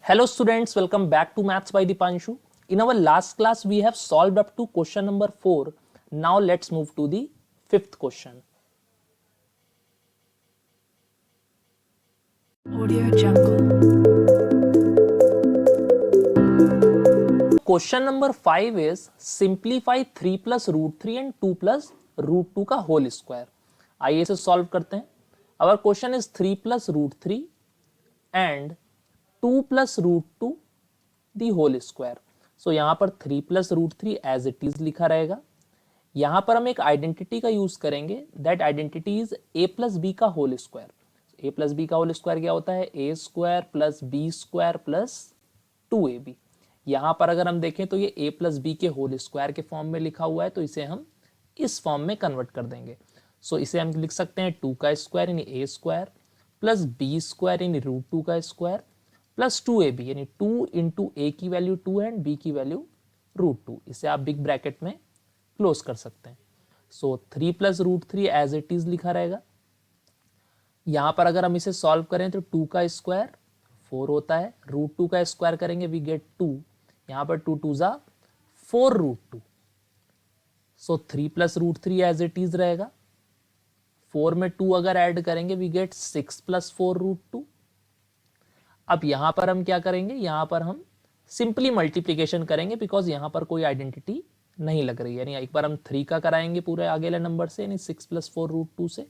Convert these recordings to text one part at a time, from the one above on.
Hello students, welcome back to Maths by Dipanshu. In our last class, we have solved up to question number 4. Now let's move to the fifth question. Audio Jungle. Question number 5 is simplify 3 plus root 3 and 2 plus root 2 का whole square. आइए इसे solve करते हैं. Our question is 3 plus root 3 and 2 plus root 2 the whole square. So यहाँ पर 3 plus root 3 as it is लिखा रहेगा. यहाँ पर हम एक आइडेंटिटी का यूज करेंगे. That identity is a plus B का whole square. a plus B का होल स्क्वायर क्या होता है? a square plus B square plus 2ab. यहाँ पर अगर हम देखें तो ये a प्लस बी के होल स्क्वायर के फॉर्म में लिखा हुआ है, तो इसे हम इस फॉर्म में कन्वर्ट कर देंगे. सो इसे हम लिख सकते हैं 2 का स्क्वायर यानी a square plus B square यानी रूट 2 का स्क्वायर प्लस 2ab यानी 2 इंटू ए की वैल्यू 2 एंड बी की वैल्यू रूट 2. इसे आप बिग ब्रैकेट में क्लोज कर सकते हैं. So 3 plus root 3 as it is लिखा रहेगा. यहां पर अगर हम इसे सॉल्व करें तो 2 का स्क्वायर 4 होता है, रूट 2 का स्क्वायर करेंगे वी गेट 2. यहां पर 2 2 जा 4 root 2. So 3 plus root 3 as it is रहेगा. 4 में 2 अगर ऐड करेंगे वी गेट 6 प्लस 4 रूट 2. अब यहां पर हम क्या करेंगे? यहां पर हम सिंपली मल्टीप्लीकेशन करेंगे बिकॉज यहां पर कोई आइडेंटिटी नहीं लग रही है. यानी एक बार हम 3 का कराएंगे पूरे आगे वाले नंबर से यानी 6 प्लस 4 रूट 2 से.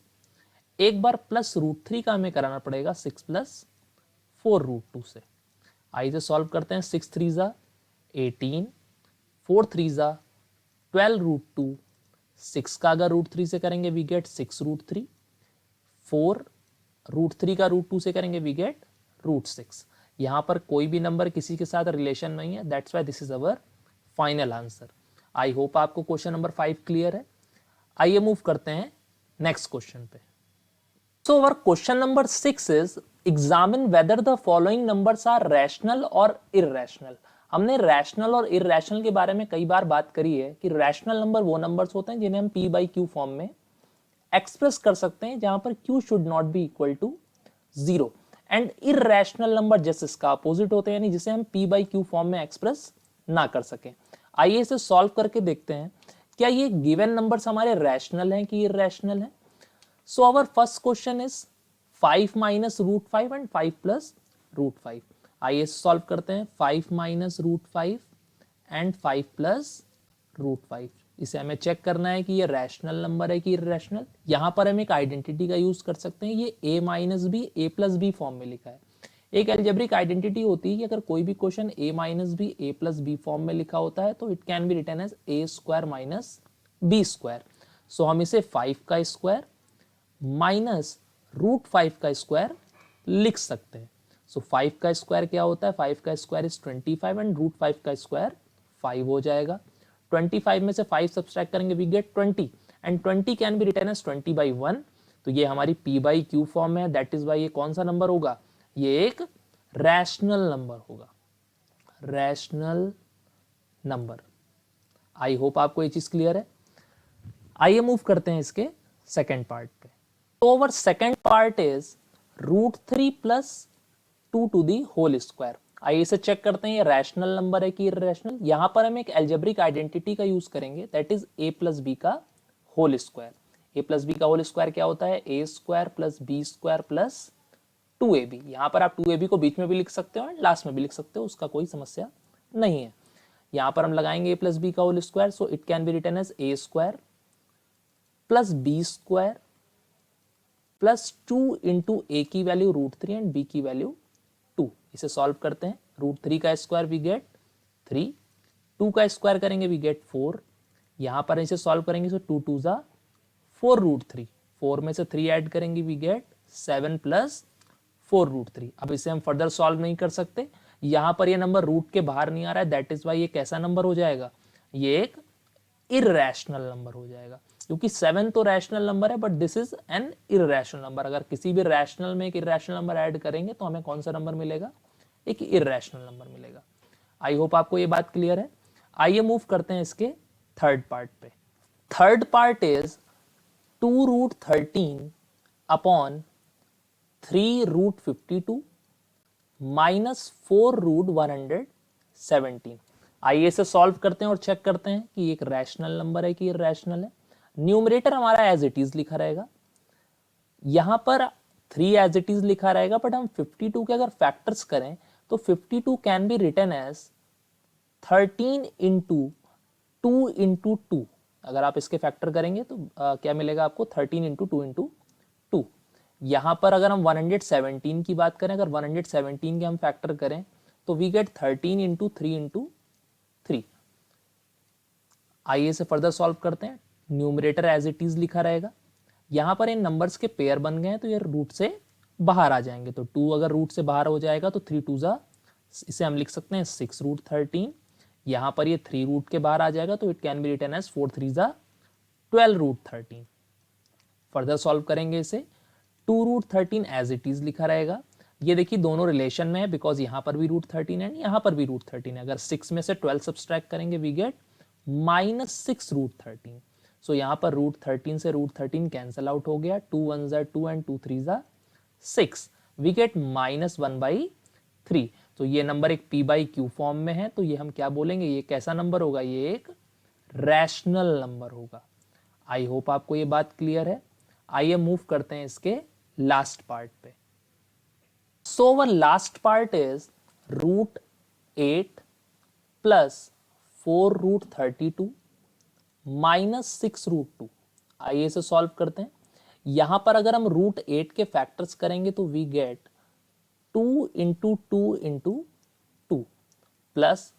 एक बार प्लस रूट 3 का हमें कराना पड़ेगा 6 प्लस 4 रूट 2 से. आइए इसे सॉल्व करते हैं. 6 3 जा 18, 4 3 जा 12 रूट 2. 6 का अगर रूट 3 से करेंगे वी गेट 6 रूट 3. 4 रूट 3 का रूट 2 से करेंगे वी गेट रूट 6. यहां पर कोई भी नंबर किसी के साथ रिलेशन नहीं है. That's why this is our final answer. I hope आपको क्वेश्चन नंबर 5 क्लियर है. आइए मूव करते हैं नेक्स्ट क्वेश्चन पे. So our question number 6 is examine whether the following numbers are rational और इररैशनल. हमने रैशनल और इररैशनल के बारे में कई बार बात करी है कि रैशनल नंबर वो नंबर्स होते हैं जिन्हें हम p बाई क्यू फॉर्म में एक्सप्रेस कर सकते हैं जहां पर q should not be equal to 0. And irrational number जैसे इसका अपोजिट होते हैं यानी जिसे हम p बाई क्यू फॉर्म में एक्सप्रेस ना कर सकें. आइए इसे सॉल्व करके देखते हैं क्या ये गिवन नंबर्स हमारे रैशनल हैं कि इररैशनल हैं. So our first question is 5 minus root 5 and 5 plus root 5. आइए सॉल्व करते हैं. 5 minus root 5 and 5 plus root 5. इसे हमें चेक करना है कि ये रैशनल नंबर है कि इररैशनल. यहां पर हम एक आइडेंटिटी का यूज कर सकते हैं. ये a minus B A plus B form में लिखा है. एक एल्जेब्रिक आइडेंटिटी होती है कि अगर कोई भी question a minus B A plus B form में लिखा होता है तो it can be written as a square minus B square. So हम इसे 5 का स्क्वायर माइनस रूट 5 का स्क्वायर लिख सकते हैं. सो 5 का स्क्वायर क्या होता है? 5 का स्क्वायर इज 25 एंड रूट 5 का स्क्वायर 5 हो जाएगा. 25 में से 5 सब्सट्रैक्ट करेंगे we get 20 and 20 can be written as 20 by 1. तो ये हमारी p बाई क्यू फॉर्म है. दैट इज वाई ये कौन सा नंबर होगा? ये एक रैशनल नंबर होगा. Rational number. आई होप आपको ये चीज क्लियर है. आइए मूव करते हैं इसके सेकेंड पार्ट पे. तो over second part is root 3 plus 2 to the whole square. आइए इसे चेक करते हैं ये रैशनल नंबर है कि इररैशनल. यहां पर हम एक एल्जेब्रिक आइडेंटिटी का यूज करेंगे that is a plus B का whole square. a plus B का होल स्क्वायर क्या होता है? a square plus B square plus 2ab. यहां पर आप 2ab को बीच में भी लिख सकते हो एंड लास्ट में भी लिख सकते हो, उसका कोई समस्या नहीं है. यहां पर हम लगाएंगे a प्लस बी का whole square. So it can be written as a square plus B square plus 2 into A की वैल्यू रूट 3 एंड बी की वैल्यू 2. इसे सॉल्व करते हैं. रूट 3 का स्क्वायर वी गेट 3, 2 का स्क्वायर करेंगे वी गेट 4. यहां पर इसे सॉल्व करेंगे तो 2 2 जा 4 रूट 3. 4 में से 3 ऐड करेंगे वी गेट 7 प्लस 4 रूट 3. अब इसे हम फर्दर सॉल्व नहीं कर सकते. यहां पर ये नंबर रूट के बाहर नहीं आ रहा है. दैट इज वाई ये कैसा नंबर हो जाएगा? ये एक इररैशनल नंबर हो जाएगा क्योंकि 7 तो रैशनल नंबर है but this is an irrational number. अगर किसी भी रैशनल में एक इररैशनल नंबर ऐड करेंगे तो हमें कौन सा नंबर मिलेगा? एक इररैशनल नंबर मिलेगा. आई होप आपको ये बात क्लियर है. आइए मूव करते हैं इसके थर्ड पार्ट पे. Third part is 2 root 13 upon 3 root 52 minus 4√117। आइए इसे सॉल्व करते हैं और चेक करते हैं कि एक रैशनल नंबर है कि इरैशनल है। न्यूमरेटर हमारा एज इट इज लिखा रहेगा, यहां पर 3 एज इट इज लिखा रहेगा, बट हम 52 के अगर फैक्टर्स करें तो 52 can be written as 13 into 2 into 2। अगर आप इसके फैक्टर करेंगे तो क्या मिलेगा आपको, 13 इंटू 2 इंटू 2। यहां पर अगर हम 117 की बात करें, अगर 117 के हम फैक्टर करें तो वी गेट 13 इंटू 3 इंटू 3। आइए इसे फर्दर सॉल्व करते हैं। न्यूमरेटर एज इट इज लिखा रहेगा, यहां पर इन नंबर्स के पेयर बन गए हैं तो ये रूट से बाहर आ जाएंगे। तो 2 अगर रूट से बाहर हो जाएगा तो 3 2 जा, इसे हम लिख सकते हैं 6√13। यहां पर ये 3 रूट के बाहर आ जाएगा तो it can be written as 4 3 जा 12√13। फर्दर सॉल्व करेंगे इसे, 2√13 एज इट इज लिखा रहेगा। ये देखिए दोनों रिलेशन में है, बिकॉज यहां पर भी √13 है, यहां पर भी √13 है। अगर 6 में से 12 सब्सट्रैक्ट करेंगे वी गेट -6√13। सो यहां पर √13 से √13 कैंसल आउट हो गया, 2 1 जा 2 एंड 2 3 जा 6, वी गेट -1/3। तो ये नंबर एक p/q फॉर्म में है, तो ये हम क्या बोलेंगे, ये कैसा नंबर होगा, ये एक रैशनल नंबर होगा। आई होप आपको ये बात क्लियर है। आइए मूव करते हैं इसके लास्ट पार्ट पे। So one last part is √8 plus 4√32 minus 6√2। आइए इसे सॉल्व करते हैं। यहां पर अगर हम √8 के फैक्टर्स करेंगे तो we get 2 into 2 into 2 plus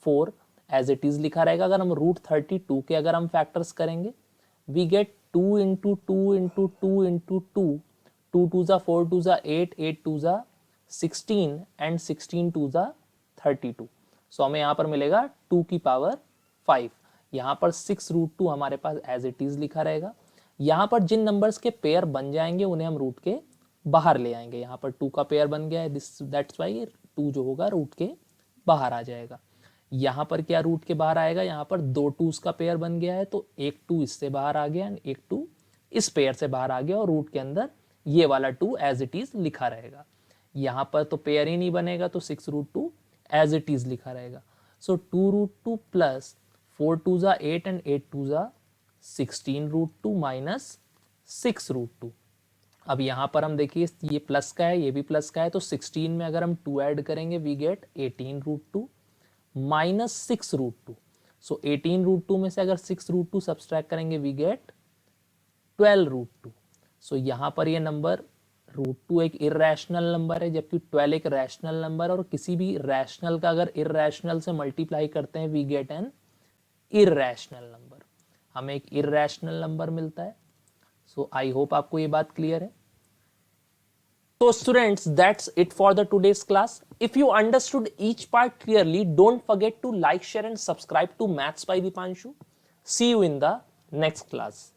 4 as it is लिखा रहेगा। अगर हम √32 के अगर हम फैक्टर्स करेंगे we get 2 into 2 into 2 into 2, 2 2 जा 4 2 जा 8, 8 2 जा 16 एंड 16 2 जा 32। सो हमें यहां पर मिलेगा 2 की पावर 5। यहां पर 6√2 हमारे पास एज इट इज लिखा रहेगा। यहां पर जिन नंबर्स के पेयर बन जाएंगे उन्हें हम रूट के बाहर ले आएंगे। यहां पर 2 का पेयर बन गया है, दैट्स वाई 2 जो होगा रूट के बाहर आ जाएगा। यहां पर क्या रूट के बाहर आएगा, यहां पर 2 2s का पेयर बन गया है, तो एक 2 इससे बाहर आ गया एंड एक 2 इस पेयर से बाहर आ गया, और रूट के अंदर ये वाला 2 एज इट इज लिखा रहेगा। यहां पर तो पेयर ही नहीं बनेगा, तो 6√2 एज इट इज लिखा रहेगा। सो 2√2 प्लस 4 2 जा 8 एंड 8 2 जा 16√2 माइनस 6√2। अब यहां पर हम देखिए ये प्लस का है, ये भी प्लस का है, तो 16 में अगर हम 2 ऐड करेंगे वी गेट 18√2 माइनस 6√2। सो 18√2 में से अगर 6√2 सब्सट्रैक्ट करेंगे वी गेट 12√2। सो यहां पर ये नंबर √2 एक इरैशनल नंबर है, जबकि 12 एक रैशनल नंबर है, और किसी भी रैशनल का अगर इरैशनल से मल्टीप्लाई करते हैं we get an irrational number. हमें एक इरैशनल नंबर मिलता है। सो आई होप आपको ये बात क्लियर है। So students, that's it for the today's class. If you understood each part clearly, don't forget to like, share and subscribe to Maths by Dipanshu. See you in the next class.